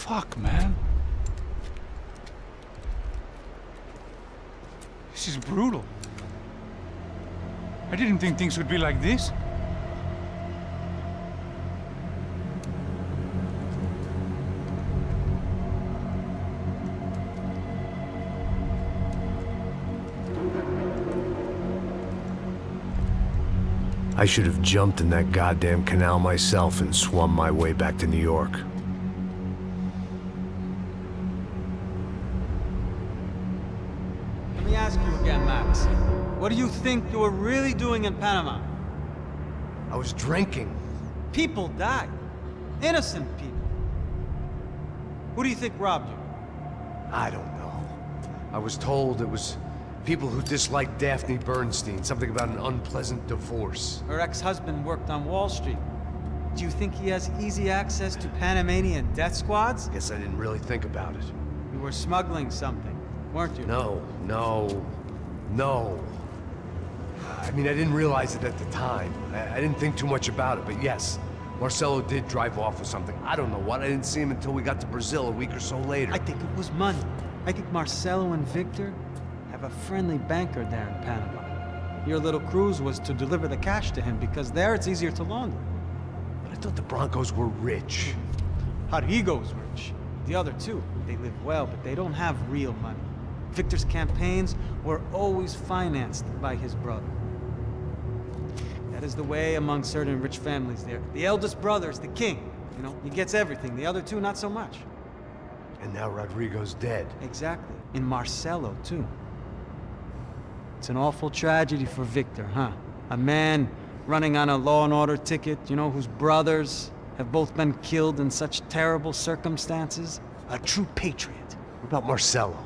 fuck, man? This is brutal. I didn't think things would be like this. I should have jumped in that goddamn canal myself and swum my way back to New York. Let me ask you again, Max. What do you think you were really doing in Panama? I was drinking. People died. Innocent people. Who do you think robbed you? I don't know. I was told it was people who disliked Daphne Bernstein, something about an unpleasant divorce. Her ex-husband worked on Wall Street. Do you think he has easy access to Panamanian death squads? Guess I didn't really think about it. You were smuggling something, weren't you? No. I mean, I didn't realize it at the time. I didn't think too much about it, but yes, Marcelo did drive off with something. I don't know what. I didn't see him until we got to Brazil a week or so later. I think it was money. I think Marcelo and Victor have a friendly banker there in Panama. Your little cruise was to deliver the cash to him because there it's easier to launder. But I thought the Broncos were rich. Rodrigo's rich. The other two, they live well, but they don't have real money. Victor's campaigns were always financed by his brother. That is the way among certain rich families there. The eldest brother is the king. You know, he gets everything. The other two, not so much. And now Rodrigo's dead. Exactly. And Marcelo, too. It's an awful tragedy for Victor, huh? A man running on a law and order ticket, you know, whose brothers have both been killed in such terrible circumstances. A true patriot. What about Marcelo?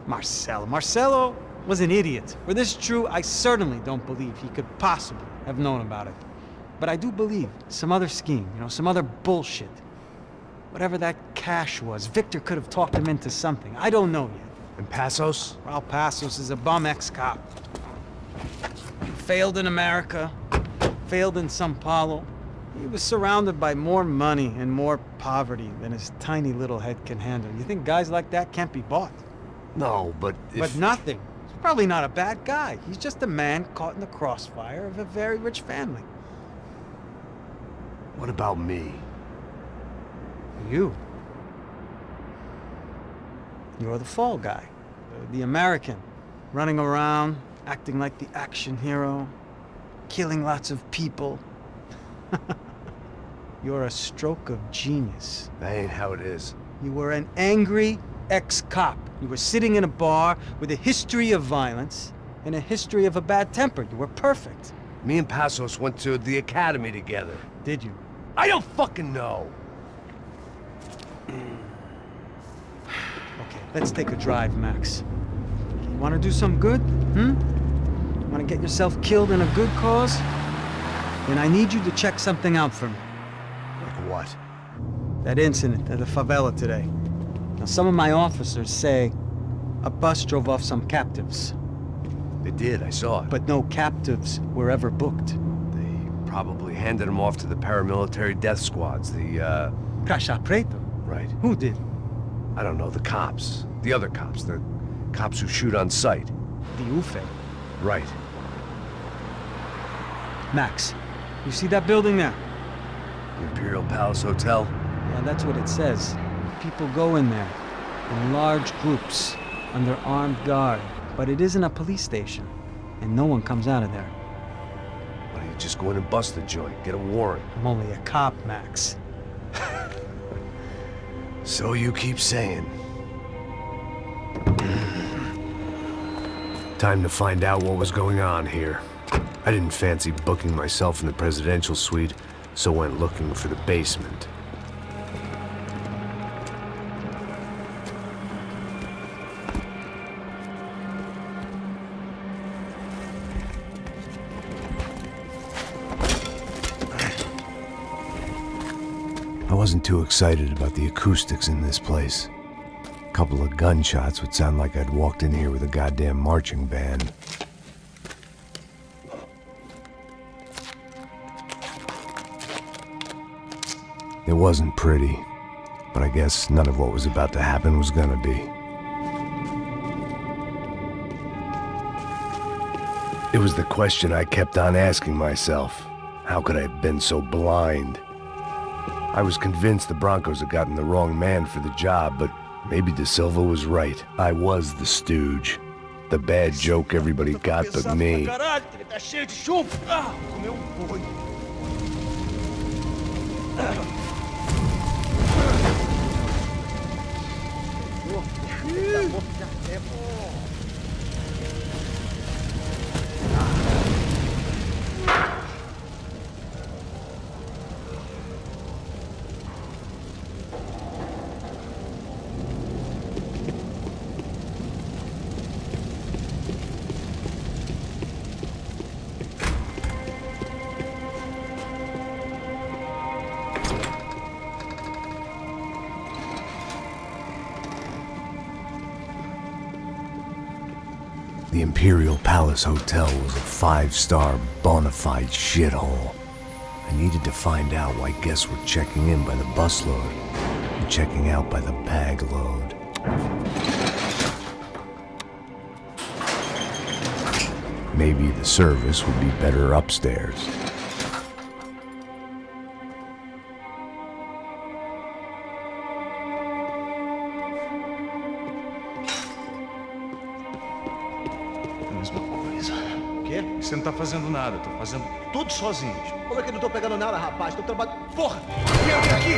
Marcelo was an idiot. Were this true, I certainly don't believe he could possibly have known about it. But I do believe some other scheme, you know, some other bullshit. Whatever that cash was, Victor could have talked him into something. I don't know yet. And Passos? Well, Passos is a bum ex-cop. Failed in America, failed in São Paulo. He was surrounded by more money and more poverty than his tiny little head can handle. You think guys like that can't be bought? No, but if... But nothing. He's probably not a bad guy. He's just a man caught in the crossfire of a very rich family. What about me? You. You're the fall guy. The American. Running around, acting like the action hero. Killing lots of people. You're a stroke of genius. That ain't how it is. You were an angry ex-cop. You were sitting in a bar with a history of violence and a history of a bad temper. You were perfect. Me and Passos went to the academy together. Did you? I don't fucking know. Okay, let's take a drive, Max. You want to do some good? Want to get yourself killed in a good cause? Then I need you to check something out for me. Like what? That incident at the favela today. Now, some of my officers say a bus drove off some captives. They did, I saw it. But no captives were ever booked. They probably handed them off to the paramilitary death squads, the, Caixa Preto? Right. Who did? I don't know, the cops. The other cops, the cops who shoot on sight. The UFE. Right. Max, you see that building there? The Imperial Palace Hotel? Yeah, that's what it says. People go in there, in large groups, under armed guard. But it isn't a police station, and no one comes out of there. Why don't you just go in and bust the joint, get a warrant? I'm only a cop, Max. So you keep saying. Time to find out what was going on here. I didn't fancy booking myself in the presidential suite, so went looking for the basement. I wasn't too excited about the acoustics in this place. A couple of gunshots would sound like I'd walked in here with a goddamn marching band. It wasn't pretty. But I guess none of what was about to happen was gonna be. It was the question I kept on asking myself. How could I have been so blind? I was convinced the Broncos had gotten the wrong man for the job, but maybe De Silva was right. I was the stooge. The bad joke everybody got but me. The Imperial Palace Hotel was a 5-star bona fide shithole. I needed to find out why guests were checking in by the busload and checking out by the bag load. Maybe the service would be better upstairs. Você não tá fazendo nada, eu tô fazendo tudo sozinho. Como é que eu não tô pegando nada, rapaz? Tô trabalhando... Porra! Vem aqui!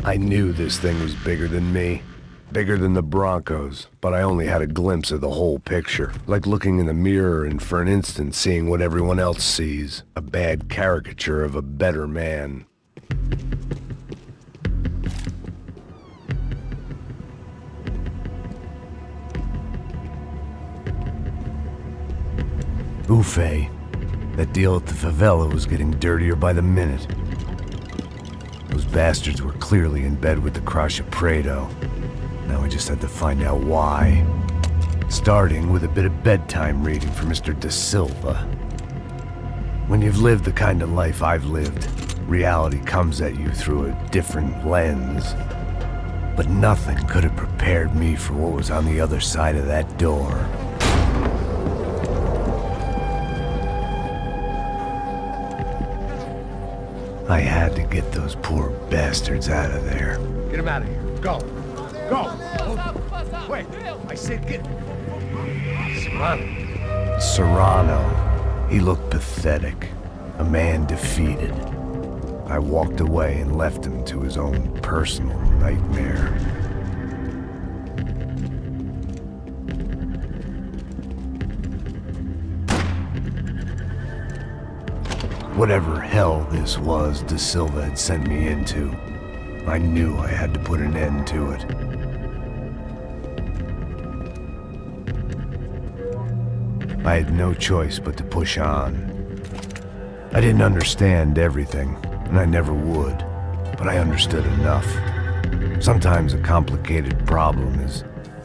I knew this thing was bigger than me, bigger than the Broncos, but I only had a glimpse of the whole picture, like looking in the mirror and for an instant seeing what everyone else sees, a bad caricature of a better man. Buffet. That deal at the favela was getting dirtier by the minute. Those bastards were clearly in bed with the Crusher Prado. Now I just had to find out why. Starting with a bit of bedtime reading for Mr. De Silva. When you've lived the kind of life I've lived, Reality comes at you through a different lens. But nothing could have prepared me for what was on the other side of that door. I had to get those poor bastards out of there. Get him out of here. Go. Go. Wait. I said get... Serrano. Serrano. He looked pathetic. A man defeated. I walked away and left him to his own personal nightmare. Whatever hell this was De Silva had sent me into, I knew I had to put an end to it. I had no choice but to push on. I didn't understand everything, and I never would, but I understood enough. Sometimes a complicated problem is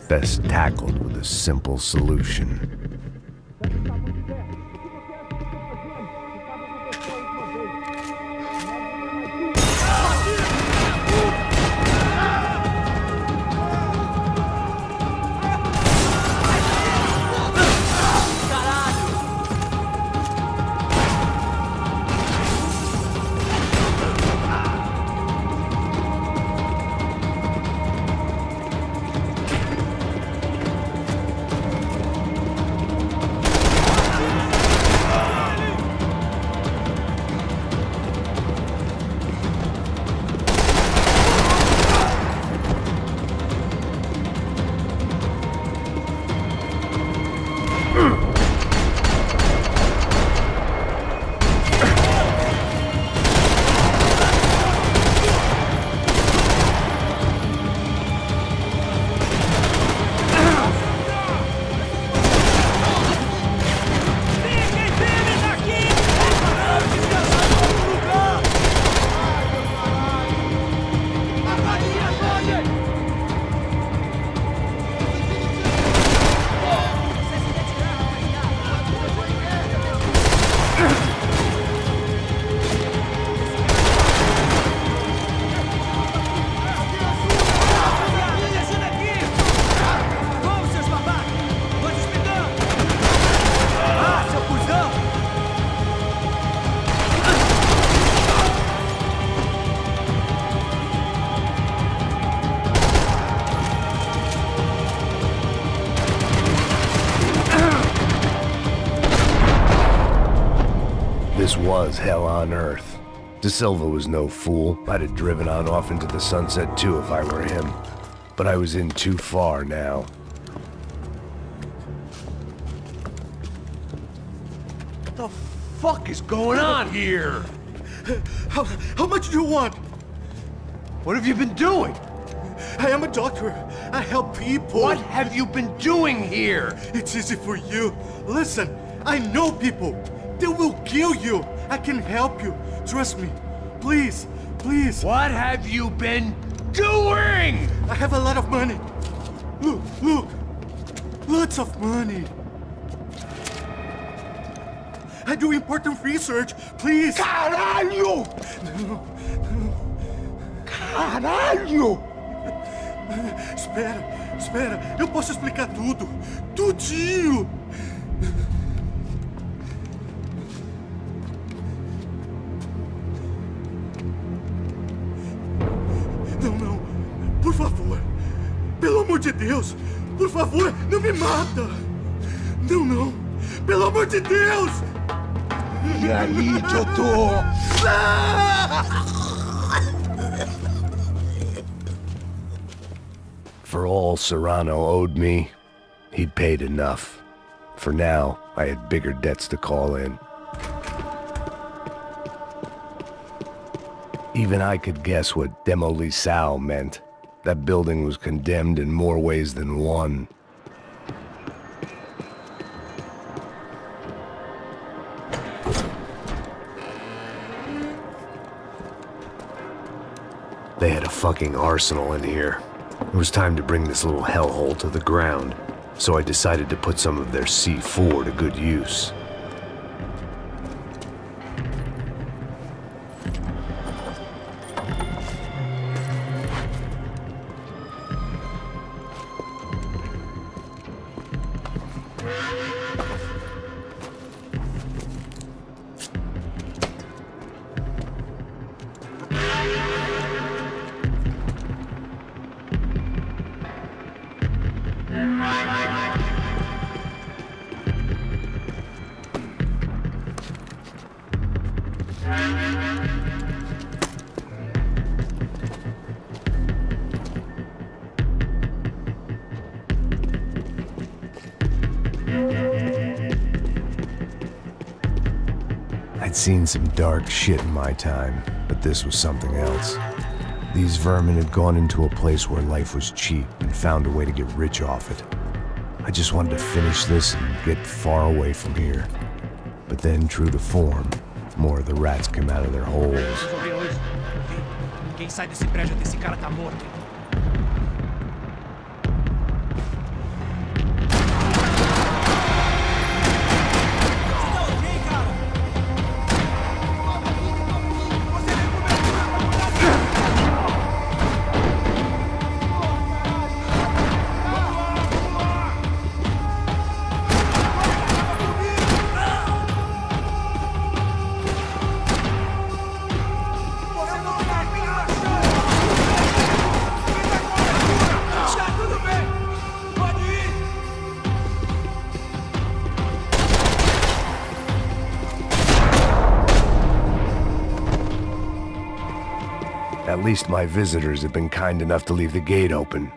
best tackled with a simple solution. This was hell on earth. De Silva was no fool. I'd have driven on off into the sunset too if I were him. But I was in too far now. What the fuck is going on here? How much do you want? What have you been doing? I am a doctor. I help people. What have you been doing here? It's easy for you. Listen, I know people. They will kill you. I can help you. Trust me. Please, please. What have you been doing? I have a lot of money. Look, look. Lots of money. I do important research. Please. Caralho! No. Caralho! Espera. Eu posso explicar tudo. Tudinho. Não. Por favor. Pelo amor de Deus. Por favor, não me mata. Não. Pelo amor de Deus. E aí, doutor? For all Serrano owed me, he'd paid enough. For now, I had bigger debts to call in. Even I could guess what demolição meant. That building was condemned in more ways than one. They had a fucking arsenal in here. It was time to bring this little hellhole to the ground, so I decided to put some of their C4 to good use. I'd seen some dark shit in my time, but this was something else. These vermin had gone into a place where life was cheap and found a way to get rich off it. I just wanted to finish this and get far away from here. But then, true to form, more of the rats came out of their holes. Quem sai desse prédio desse cara tá morto. At least my visitors have been kind enough to leave the gate open.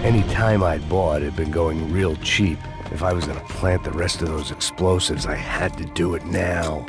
Any time I'd bought had been going real cheap. If I was gonna plant the rest of those explosives, I had to do it now.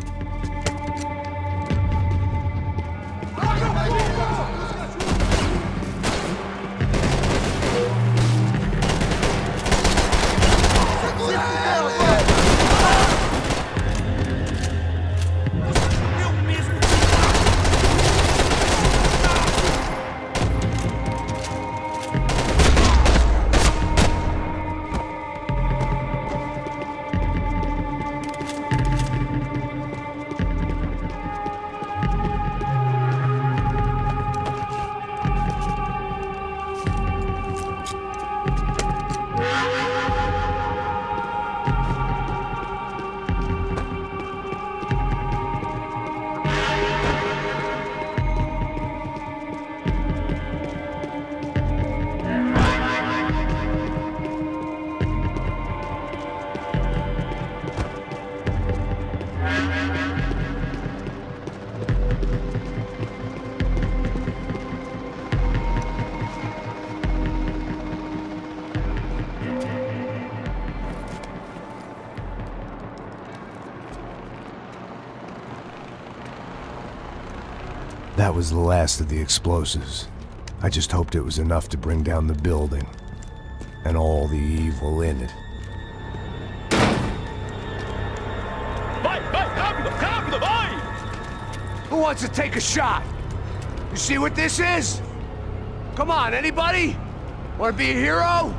That was the last of the explosives. I just hoped it was enough to bring down the building and all the evil in it. Vai, rápido, rápido, vai! Who wants to take a shot? You see what this is? Come on, anybody? Want to be a hero?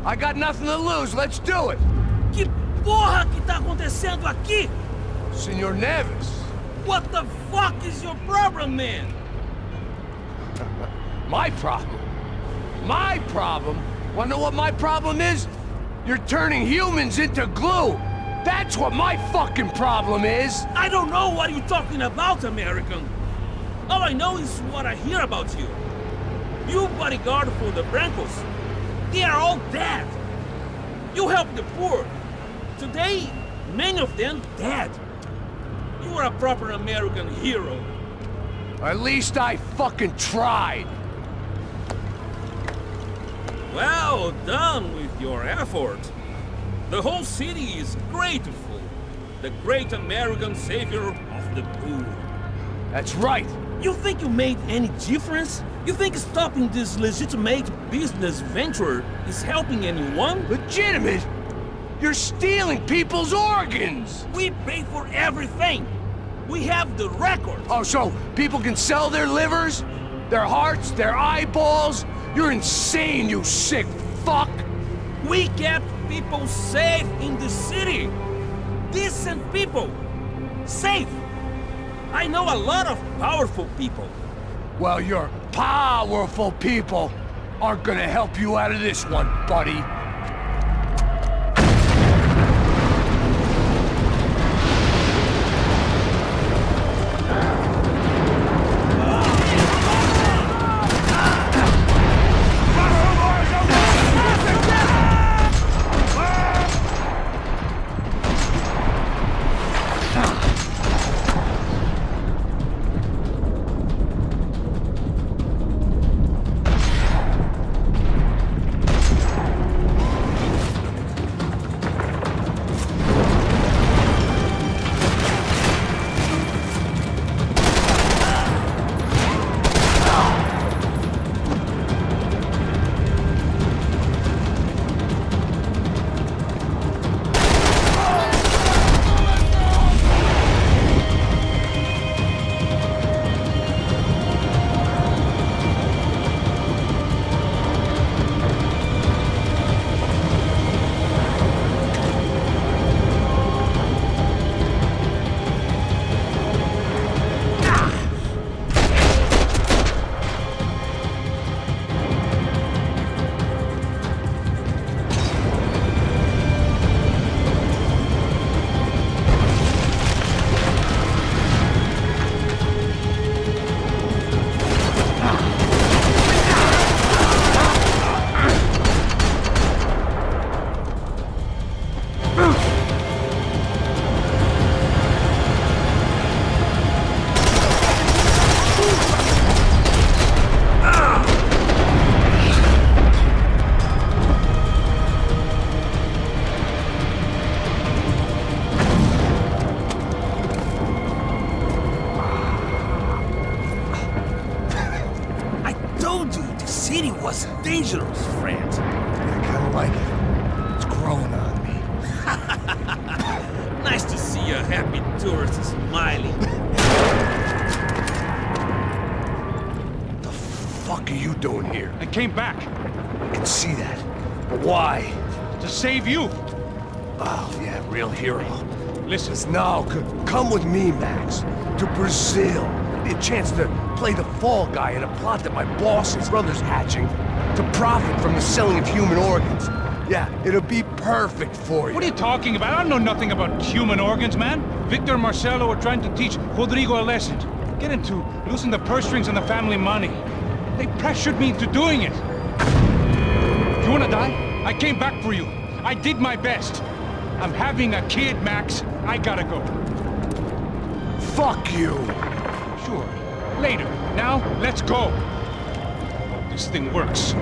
I got nothing to lose, let's do it! Que porra que tá acontecendo aqui? Senor Neves. What the fuck is your problem, man? My problem? My problem? Wanna know what my problem is? You're turning humans into glue! That's what my fucking problem is! I don't know what you're talking about, American. All I know is what I hear about you. You bodyguard for the Brancos. They are all dead. You help the poor. Today, Many of them dead. You are a proper American hero. At least I fucking tried. Well done with your effort. The whole city is grateful. The great American savior of the poor. That's right. You think you made any difference? You think stopping this legitimate business venture is helping anyone? Legitimate? You're stealing people's organs! We pay for everything. We have the records. Oh, so people can sell their livers? Their hearts? Their eyeballs? You're insane, you sick fuck! We kept people safe in the city. Decent people. Safe. I know a lot of powerful people. Well, your powerful people aren't gonna help you out of this one, buddy. was dangerous, friend. I kinda like it. It's growing on me. Nice to see a happy tourist smiling. The fuck are you doing here? I came back I can see that. But why? to save you. Oh, yeah, real hero. Listen, No, come with me, Max. To Brazil. Be a chance to play the fall guy in a plot that my boss's brother's hatching to profit from the selling of human organs. Yeah, it'll be perfect for you. what are you talking about? I know nothing about human organs, man. Victor and Marcelo are trying to teach Rodrigo a lesson. Get into losing the purse strings and the family money. They pressured me into doing it. You wanna die? I came back for you. I did my best. I'm having a kid, Max. I gotta go. Fuck you! Sure. Later. Now, let's go. Hope this thing works.